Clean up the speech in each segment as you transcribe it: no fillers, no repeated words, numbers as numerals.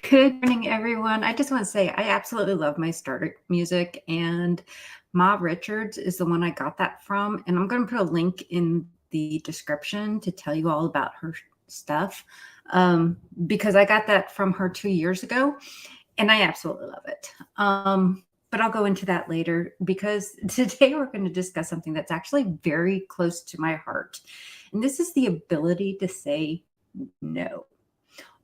Good morning, everyone. I just want to say I absolutely love my starter music, and Ma Richards is the one I got that from. And I'm going to put a link in the description to tell you all about her stuff because I got that from her 2 years ago, and I absolutely love it. But I'll go into that later because today we're going to discuss something that's actually very close to my heart. And this is the ability to say no.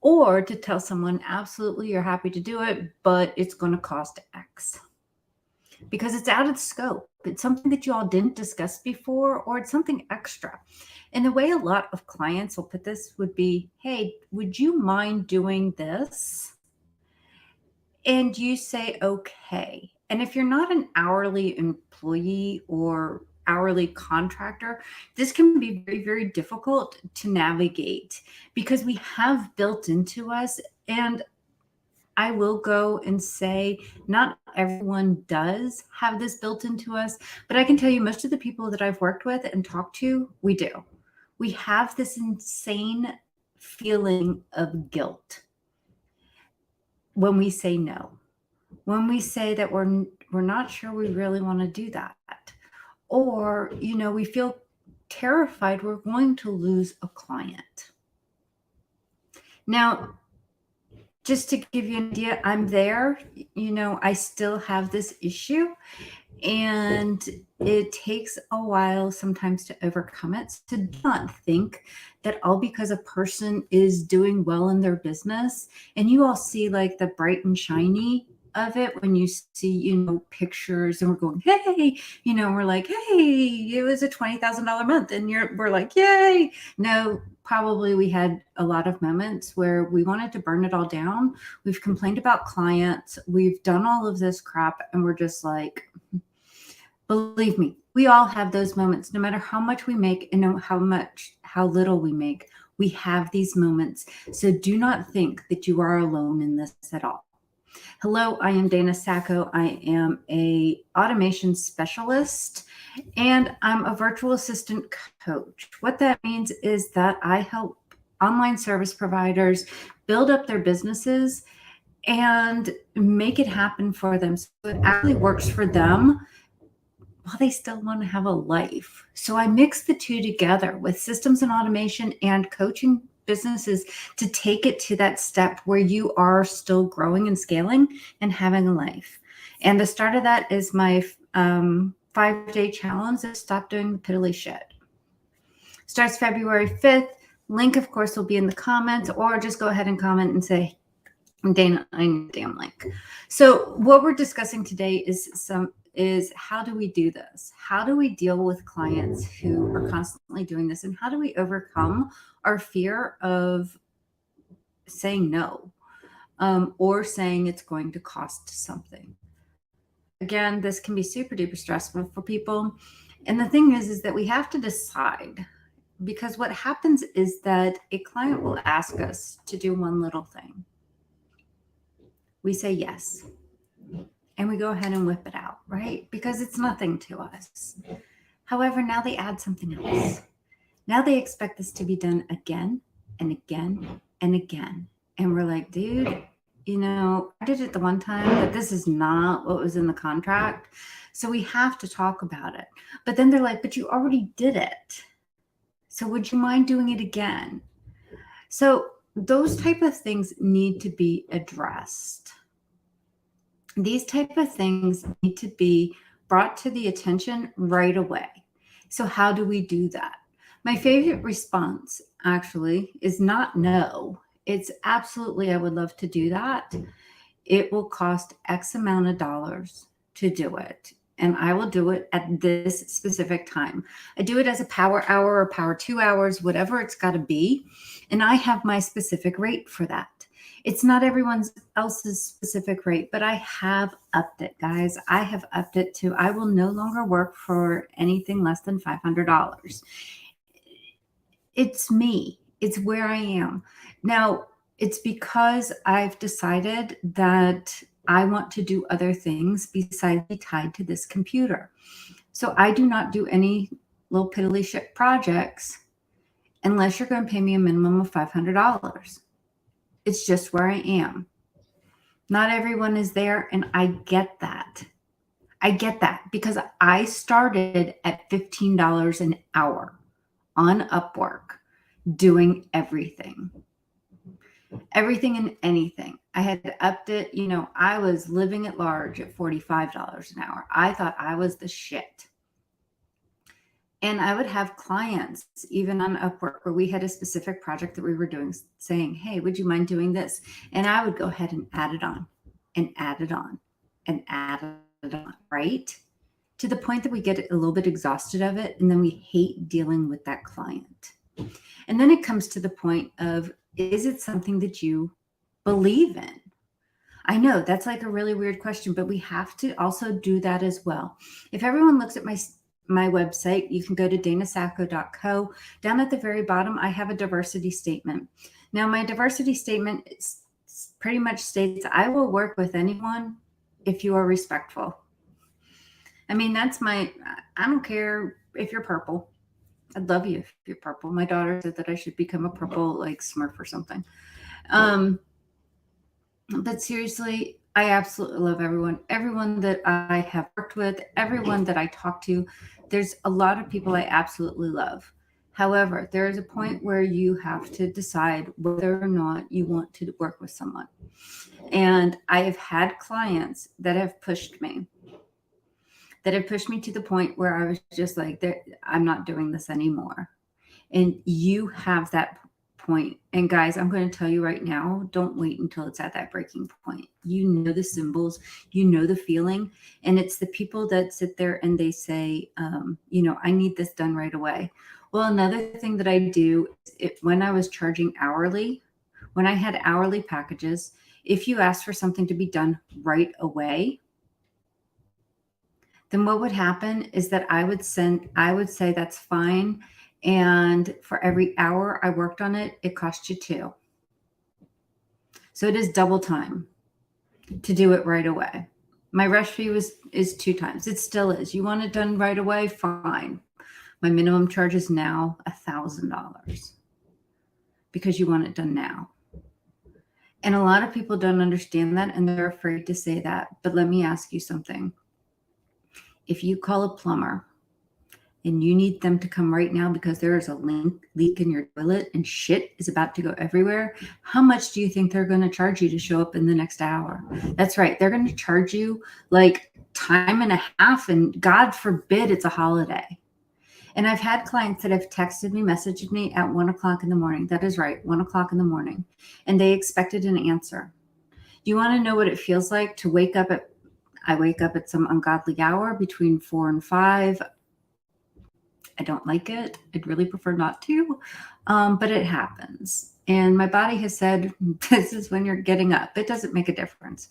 Or to tell someone, absolutely, you're happy to do it, but it's going to cost X. Because it's out of scope. It's something that you all didn't discuss before, or it's something extra. And the way a lot of clients will put this would be, hey, would you mind doing this? And you say, okay. And if you're not an hourly employee or hourly contractor, this can be very, very difficult to navigate because we have built into us. And I will go and say, not everyone does have this built into us, but I can tell you most of the people that I've worked with and talked to, we do. We have this insane feeling of guilt when we say no. When we say that we're not sure we really want to do that, or we feel terrified we're going to lose a client. Now, just to give you an idea, I'm there. I still have this issue, and it takes a while sometimes to overcome it. So do not think that all because a person is doing well in their business, and you all see like the bright and shiny of it when you see, pictures, and we're going, hey, we're like, hey, it was a $20,000 month, and we're like, yay. No, probably we had a lot of moments where we wanted to burn it all down. We've complained about clients. We've done all of this crap, and we're just like, believe me, we all have those moments, no matter how much we make and how little we make. We have these moments. So do not think that you are alone in this at all. Hello, I am Dana Sacco. I am a automation specialist, and I'm a virtual assistant coach. What that means is that I help online service providers build up their businesses and make it happen for them so it actually works for them while they still want to have a life. So I mix the two together with systems and automation and coaching businesses to take it to that step where you are still growing and scaling and having a life. And the start of that is my 5-day challenge of stop doing the piddly shit. Starts February 5th. Link, of course, will be in the comments, or just go ahead and comment and say, Dana, I need a damn link. So what we're discussing today is how do we do this? How do we deal with clients who are constantly doing this? And how do we overcome our fear of saying no or saying it's going to cost something? Again, this can be super duper stressful for people. And the thing is that we have to decide, because what happens is that a client will ask us to do one little thing. We say yes. And we go ahead and whip it out, right? Because it's nothing to us. However, now they add something else. Now they expect this to be done again and again and again. And we're like, dude, I did it the one time, but this is not what was in the contract. So we have to talk about it. But then they're like, but you already did it. So would you mind doing it again? So those type of things need to be addressed. These type of things need to be brought to the attention right away. So how do we do that? My favorite response actually is not no. It's absolutely, I would love to do that. It will cost X amount of dollars to do it. And I will do it at this specific time. I do it as a power hour or power 2 hours, whatever it's got to be. And I have my specific rate for that. It's not everyone else's specific rate, but I have upped it, guys. I have upped it to I will no longer work for anything less than $500. It's me. It's where I am. Now, it's because I've decided that I want to do other things besides be tied to this computer. So I do not do any little piddly shit projects unless you're going to pay me a minimum of $500. It's just where I am. Not everyone is there, and I get that. I get that because I started at $15 an hour on Upwork doing everything and anything. I had upped it. I was living at large at $45 an hour. I thought I was the shit. And I would have clients, even on Upwork, where we had a specific project that we were doing, saying, hey, would you mind doing this? And I would go ahead and add it on and add it on and add it on, right? To the point that we get a little bit exhausted of it. And then we hate dealing with that client. And then it comes to the point of, is it something that you believe in? I know that's like a really weird question, but we have to also do that as well. If everyone looks at my website, you can go to danasacco.co. Down at the very bottom, I have a diversity statement. Now, my diversity statement pretty much states, I will work with anyone if you are respectful. I mean, I don't care if you're purple. I'd love you if you're purple. My daughter said that I should become a purple like Smurf or something. But seriously, I absolutely love everyone that I have worked with, everyone that I talk to. There's a lot of people I absolutely love. However, there is a point where you have to decide whether or not you want to work with someone. And I have had clients that have pushed me to the point where I was just like, I'm not doing this anymore. And you have that point. And guys, I'm going to tell you right now, don't wait until it's at that breaking point. You know the symbols, you know the feeling. And it's the people that sit there and they say, I need this done right away. Well, another thing that I do is when I was charging hourly, when I had hourly packages, if you ask for something to be done right away, then what would happen is that I would say that's fine. And for every hour I worked on it, it cost you $2. So it is double time to do it right away. My rush fee is 2 times. It still is. You want it done right away? Fine. My minimum charge is now $1,000 because you want it done now. And a lot of people don't understand that and they're afraid to say that. But let me ask you something. If you call a plumber and you need them to come right now because there is a leak in your toilet and shit is about to go everywhere, how much do you think they're going to charge you to show up in the next hour? That's right. They're going to charge you like time and a half, and God forbid it's a holiday. And I've had clients that have texted me, messaged me at 1:00 in the morning. That is right, 1:00 in the morning. And they expected an answer. Do you want to know what it feels like to wake up I wake up at some ungodly hour between 4 and 5. I don't like it. I'd really prefer not to, but it happens. And my body has said, this is when you're getting up. It doesn't make a difference.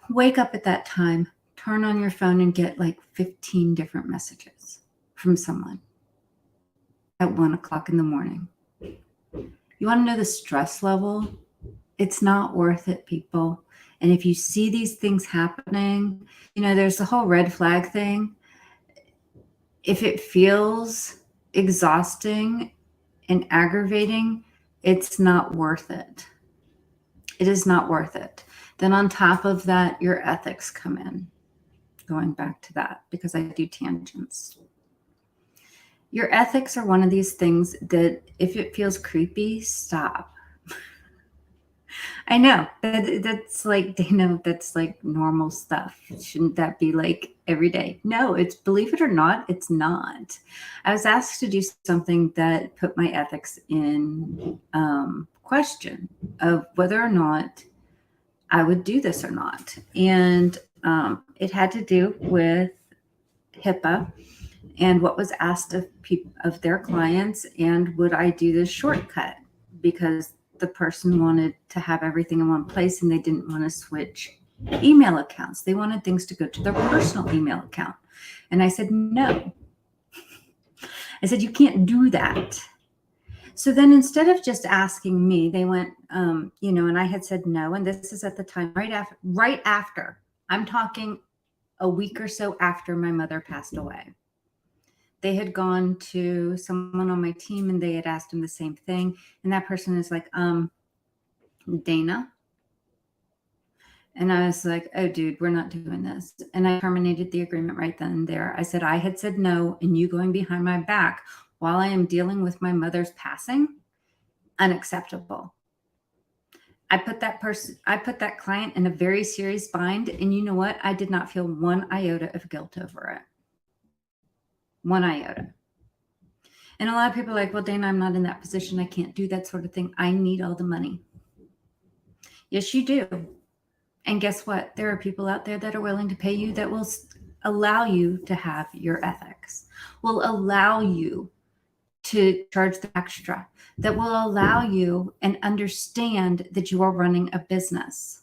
Wake up at that time, turn on your phone and get like 15 different messages from someone at 1:00 in the morning. You want to know the stress level? It's not worth it, people. And if you see these things happening, there's the whole red flag thing. If it feels exhausting and aggravating, it's not worth it. It is not worth it. Then on top of that, your ethics come in. Going back to that, because I do tangents. Your ethics are one of these things that if it feels creepy, stop. I know that's like, Dana, that's like normal stuff. Shouldn't that be like every day? No, it's, believe it or not, it's not. I was asked to do something that put my ethics in question of whether or not I would do this or not. And it had to do with HIPAA and what was asked of their clients, and would I do this shortcut because the person wanted to have everything in one place and they didn't want to switch email accounts. They wanted things to go to their personal email account. And I said, no. I said, you can't do that. So then instead of just asking me, they went, and I had said no. And this is at the time right after, I'm talking a week or so after my mother passed away. They had gone to someone on my team and they had asked him the same thing. And that person is like, Dana. And I was like, oh, dude, we're not doing this. And I terminated the agreement right then and there. I said, I had said no, and you going behind my back while I am dealing with my mother's passing, unacceptable. I put that client in a very serious bind. And you know what? I did not feel one iota of guilt over it. One iota. And a lot of people are like, well, Dana, I'm not in that position. I can't do that sort of thing. I need all the money. Yes, you do. And guess what? There are people out there that are willing to pay you that will allow you to have your ethics, will allow you to charge the extra, that will allow you and understand that you are running a business.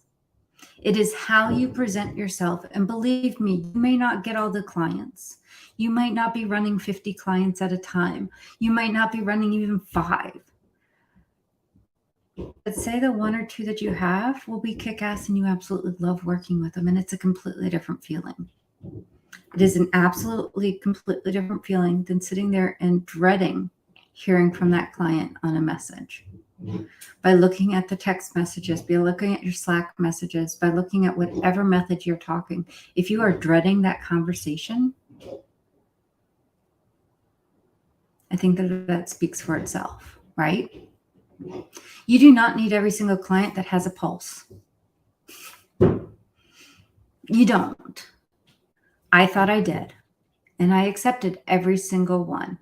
It is how you present yourself. And believe me, you may not get all the clients. You might not be running 50 clients at a time. You might not be running even 5. But say the 1 or 2 that you have will be kick-ass and you absolutely love working with them. And it's a completely different feeling. It is an absolutely completely different feeling than sitting there and dreading hearing from that client on a message. By looking at the text messages, by looking at your Slack messages, by looking at whatever method you're talking, if you are dreading that conversation, I think that speaks for itself, right? You do not need every single client that has a pulse. You don't. I thought I did, and I accepted every single one.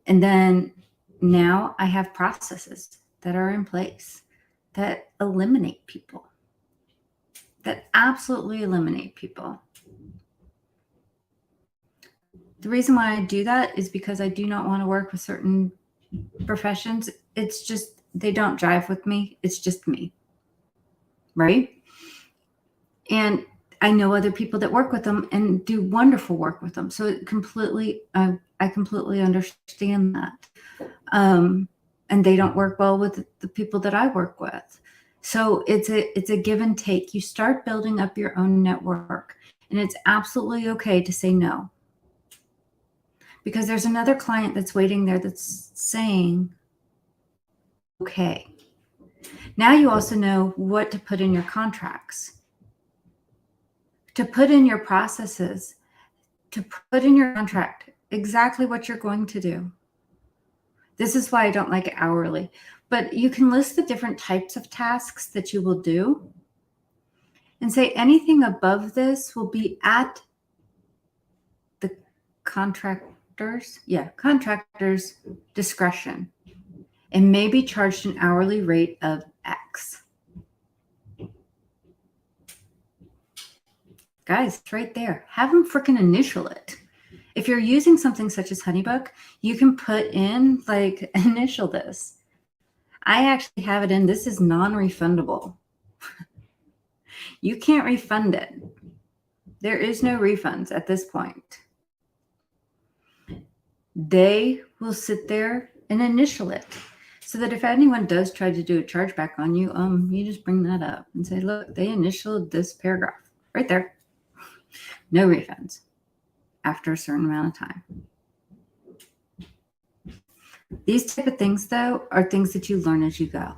And then now I have processes that are in place that eliminate people, that absolutely eliminate people. The reason why I do that is because I do not want to work with certain professions. It's just, they don't jive with me. It's just me, right? And I know other people that work with them and do wonderful work with them. So I completely understand that. And they don't work well with the people that I work with. So it's a give and take. You start building up your own network, and it's absolutely okay to say no. Because there's another client that's waiting there that's saying, okay. Now you also know what to put in your contracts, to put in your processes, to put in your contract exactly what you're going to do. This is why I don't like it hourly, but you can list the different types of tasks that you will do and say anything above this will be at the contractor's discretion and may be charged an hourly rate of X. Guys, it's right there. Have them freaking initial it. If you're using something such as Honeybook, you can put in like, initial this. I actually have it in, this is non-refundable. You can't refund it. There is no refunds at this point. They will sit there and initial it so that if anyone does try to do a chargeback on you, you just bring that up and say, look, they initialed this paragraph right there. No refunds after a certain amount of time. These type of things, though, are things that you learn as you go.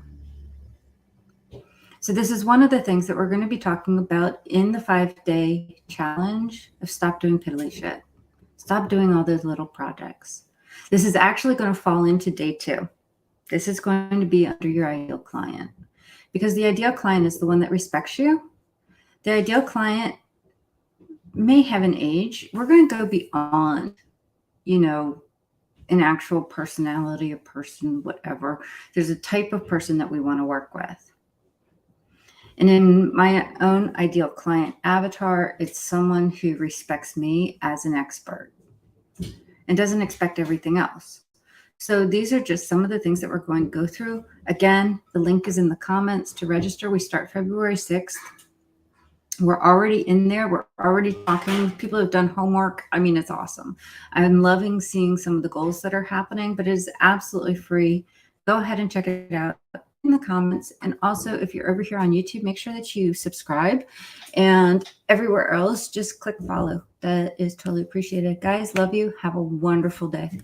So this is one of the things that we're going to be talking about in the 5-day challenge of stop doing piddly shit. Stop doing all those little projects. This is actually going to fall into day 2. This is going to be under your ideal client, because the ideal client is the one that respects you. The ideal client may have an age. We're going to go beyond, an actual personality, a person, whatever. There's a type of person that we want to work with. And in my own ideal client avatar, it's someone who respects me as an expert and doesn't expect everything else. So these are just some of the things that we're going to go through. Again, the link is in the comments to register. We start February 6th. We're already in there. We're already talking. People have done homework. I mean, it's awesome. I'm loving seeing some of the goals that are happening, but it is absolutely free. Go ahead and check it out in the comments. And also, if you're over here on YouTube, make sure that you subscribe. And everywhere else, just click follow. That is totally appreciated. Guys, love you. Have a wonderful day.